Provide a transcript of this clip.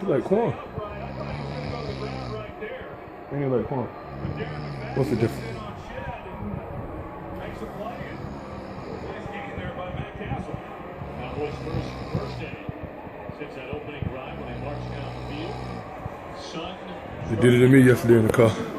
You like Quan? Ain't you like Quan? What's the difference? They did it to me yesterday in the car.